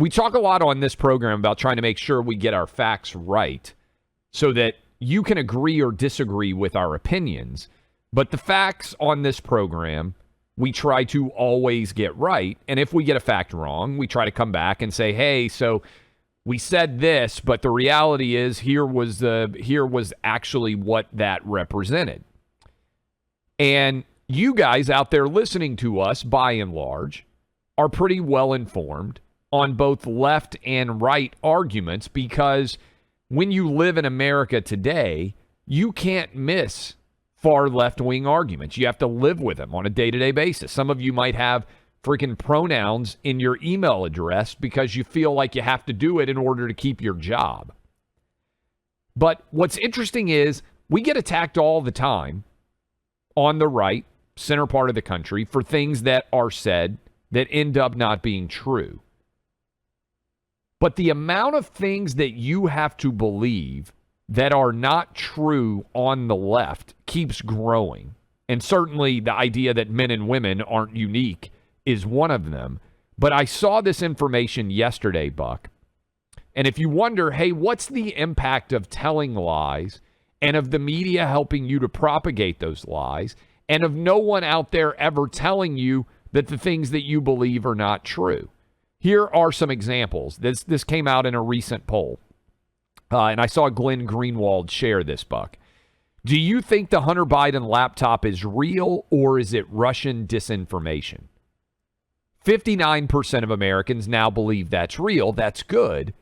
we talk a lot on this program about trying to make sure we get our facts right so that you can agree or disagree with our opinions. But the facts on this program, we try to always get right. And if we get a fact wrong, we try to come back and say, hey, so we said this, but the reality is here was actually what that represented. And you guys out there listening to us, by and large, are pretty well informed on both left and right arguments, because when you live in America today, you can't miss far left-wing arguments. You have to live with them on a day-to-day basis. Some of you might have freaking pronouns in your email address because you feel like you have to do it in order to keep your job. But what's interesting is we get attacked all the time on the right, center part of the country, for things that are said that end up not being true. But the amount of things that you have to believe that are not true on the left keeps growing. And certainly the idea that men and women aren't unique is one of them. But I saw this information yesterday, Buck. And if you wonder, hey, what's the impact of telling lies and of the media helping you to propagate those lies and of no one out there ever telling you that the things that you believe are not true? Here are some examples. This came out in a recent poll. And I saw Glenn Greenwald share this, Buck. Do you think the Hunter Biden laptop is real or is it Russian disinformation? 59% of Americans now believe that's real. That's good.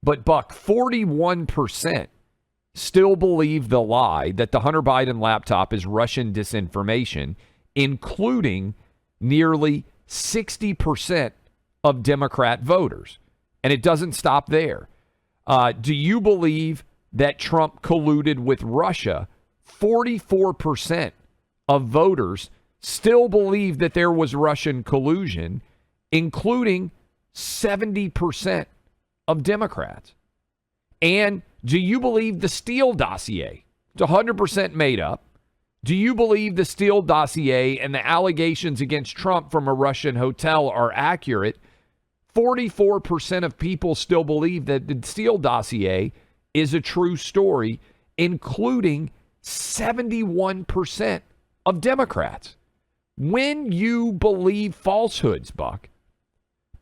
But, Buck, 41% still believe the lie that the Hunter Biden laptop is Russian disinformation, including nearly 60% of Democrat voters. And it doesn't stop there. Do you believe that Trump colluded with Russia? 44% of voters still believe that there was Russian collusion, including 70% of Democrats. And do you believe the Steele dossier? It's 100% made up. Do you believe the Steele dossier and the allegations against Trump from a Russian hotel are accurate? 44% of people still believe that the Steele dossier is a true story, including 71% of Democrats. When you believe falsehoods, Buck,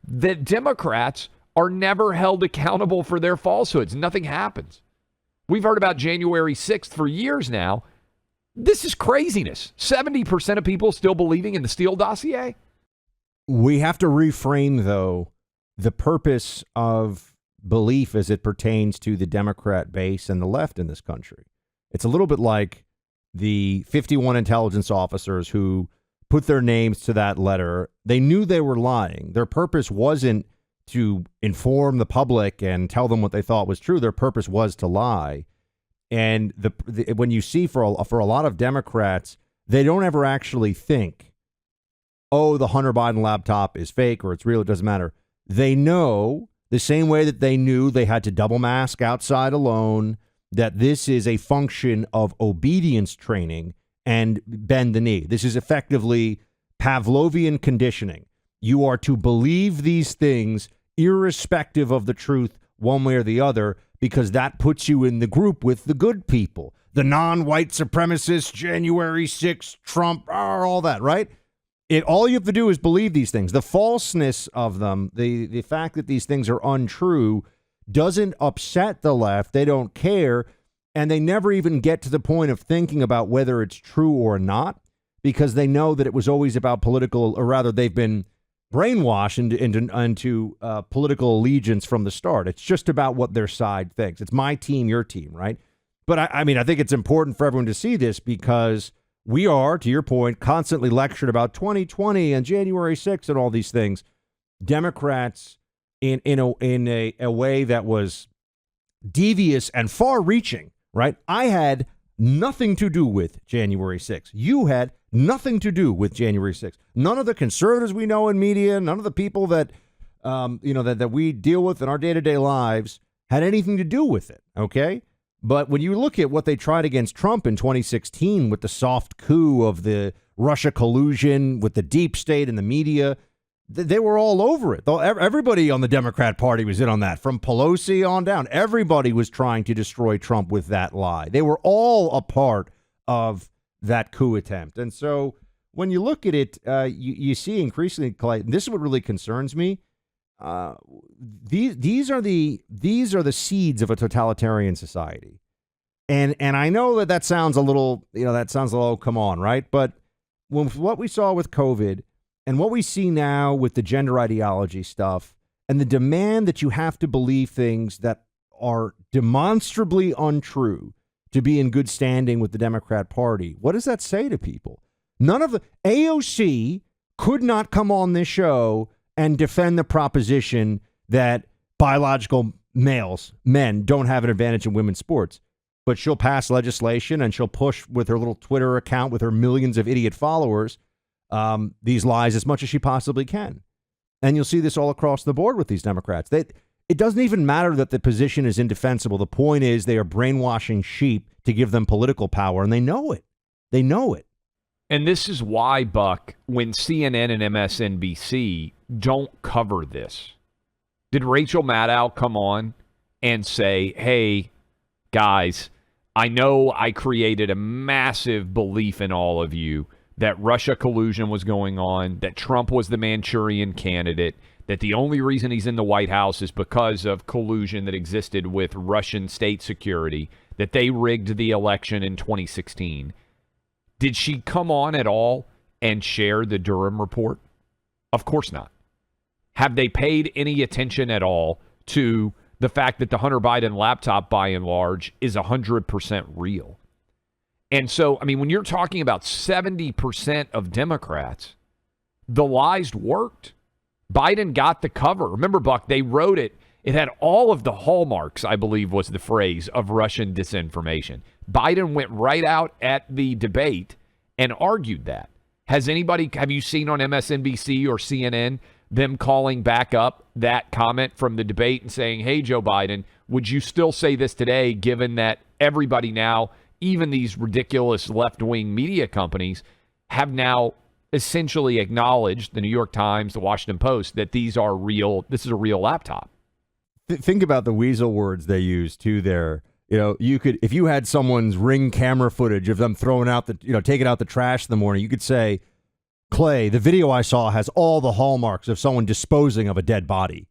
that Democrats are never held accountable for their falsehoods. Nothing happens. We've heard about January 6th for years now. This is craziness. 70% of people still believing in the Steele dossier? We have to reframe, though, the purpose of belief as it pertains to the Democrat base and the left in this country. It's a little bit like the 51 intelligence officers who put their names to that letter. They knew they were lying. Their purpose wasn't to inform the public and tell them what they thought was true. Their purpose was to lie. And when you see for a lot of Democrats, they don't ever actually think, oh, the Hunter Biden laptop is fake or it's real. It doesn't matter. They know the same way that they knew they had to double mask outside alone, that this is a function of obedience training and bend the knee. This is effectively Pavlovian conditioning. You are to believe these things irrespective of the truth one way or the other, because that puts you in the group with the good people, the non-white supremacists, January 6th, Trump, all that, right? All you have to do is believe these things. The falseness of them, the fact that these things are untrue, doesn't upset the left. They don't care. And they never even get to the point of thinking about whether it's true or not, because they know that it was always about political, or rather they've been brainwashed into political allegiance from the start. It's just about what their side thinks. It's my team, your team, right? But I think it's important for everyone to see this, because we are, to your point, constantly lectured about 2020 and January 6th and all these things. Democrats, in a way that was devious and far-reaching, right? I had nothing to do with January 6th. You had nothing to do with January 6th. None of the conservatives we know in media, none of the people that that we deal with in our day-to-day lives had anything to do with it, okay? But when you look at what they tried against Trump in 2016 with the soft coup of the Russia collusion, with the deep state and the media, They were all over it. Though everybody on the Democrat Party was in on that, from Pelosi on down. Everybody was trying to destroy Trump with that lie. They were all a part of that coup attempt. And so when you look at it, you see increasingly, Clay, and this is what really concerns me. These are the seeds of a totalitarian society. And I know that sounds a little, oh, come on, right? But what we saw with COVID and what we see now with the gender ideology stuff and the demand that you have to believe things that are demonstrably untrue to be in good standing with the Democrat Party, what does that say to people? None of the AOC could not come on this show and defend the proposition that biological men, don't have an advantage in women's sports. But she'll pass legislation and she'll push with her little Twitter account with her millions of idiot followers these lies as much as she possibly can. And you'll see this all across the board with these Democrats. It doesn't even matter that the position is indefensible. The point is they are brainwashing sheep to give them political power, and they know it. They know it. And this is why, Buck, when CNN and MSNBC don't cover this, did Rachel Maddow come on and say, hey, guys, I know I created a massive belief in all of you that Russia collusion was going on, that Trump was the Manchurian candidate, that the only reason he's in the White House is because of collusion that existed with Russian state security, that they rigged the election in 2016. Did she come on at all and share the Durham report? Of course not. Have they paid any attention at all to the fact that the Hunter Biden laptop, by and large, is 100% real? And so, I mean, when you're talking about 70% of Democrats, the lies worked. Biden got the cover. Remember, Buck, they wrote it. It had all of the hallmarks, I believe was the phrase, of Russian disinformation. Biden went right out at the debate and argued that. Have you seen on MSNBC or CNN them calling back up that comment from the debate and saying, hey, Joe Biden, would you still say this today, given that everybody now, even these ridiculous left-wing media companies, have now essentially acknowledged, the New York Times, the Washington Post, that this is a real laptop? Think about the weasel words they use too there. You could, if you had someone's Ring camera footage of them throwing out taking out the trash in the morning, you could say, Clay, the video I saw has all the hallmarks of someone disposing of a dead body.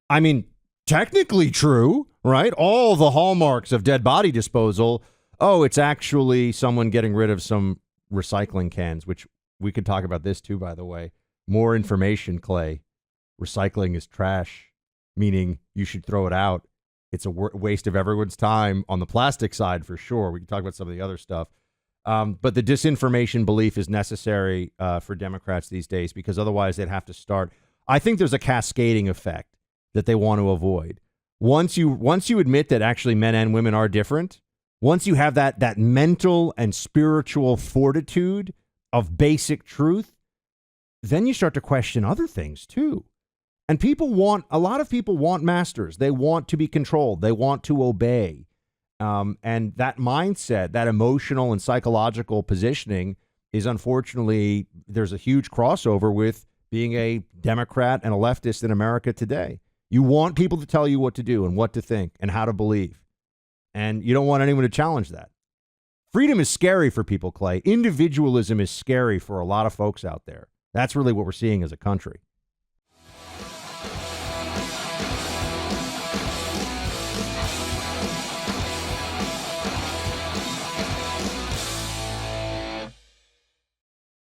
I mean, technically true, right? All the hallmarks of dead body disposal. Oh, it's actually someone getting rid of some recycling cans, which we could talk about this too, by the way. More information, Clay. Recycling is trash, meaning you should throw it out. It's a waste of everyone's time on the plastic side for sure. We can talk about some of the other stuff. But the disinformation belief is necessary for Democrats these days, because otherwise they'd have to start. I think there's a cascading effect that they want to avoid. Once you admit that actually men and women are different, once you have that mental and spiritual fortitude of basic truth, then you start to question other things too. And a lot of people want masters. They want to be controlled. They want to obey. And that mindset, that emotional and psychological positioning is, unfortunately, there's a huge crossover with being a Democrat and a leftist in America today. You want people to tell you what to do and what to think and how to believe. And you don't want anyone to challenge that. Freedom is scary for people, Clay. Individualism is scary for a lot of folks out there. That's really what we're seeing as a country.